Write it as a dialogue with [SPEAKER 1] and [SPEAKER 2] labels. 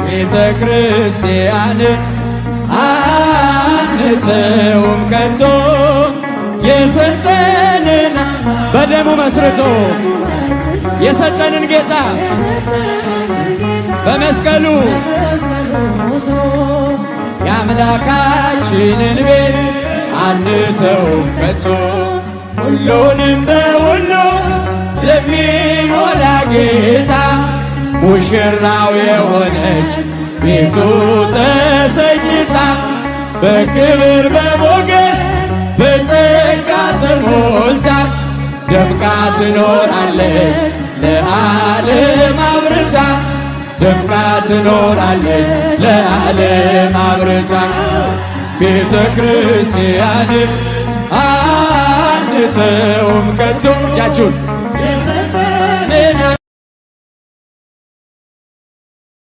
[SPEAKER 1] ቤተ ክርስቲያን አንተውም ከቶ የሰጠንን በደሙ መስርቶ የሰጠንን ጌታ በመስቀሉ የአምላካችንን ቤት አንተውም ከቶ ሁሉንም በሁሉ ለሚሞላ ጌታ ሙሽራው የሆነች ቤቱ ተሰኝታ በክብር በሞገስ በጸጋ ተሞልታ ደምቃ ትኖራለች ለዓለም አብርታ ደምቃ ትኖራለች ለዓለም አብርታ ቤተ ክርስቲያን አንተውም ከቶ እጃችሁን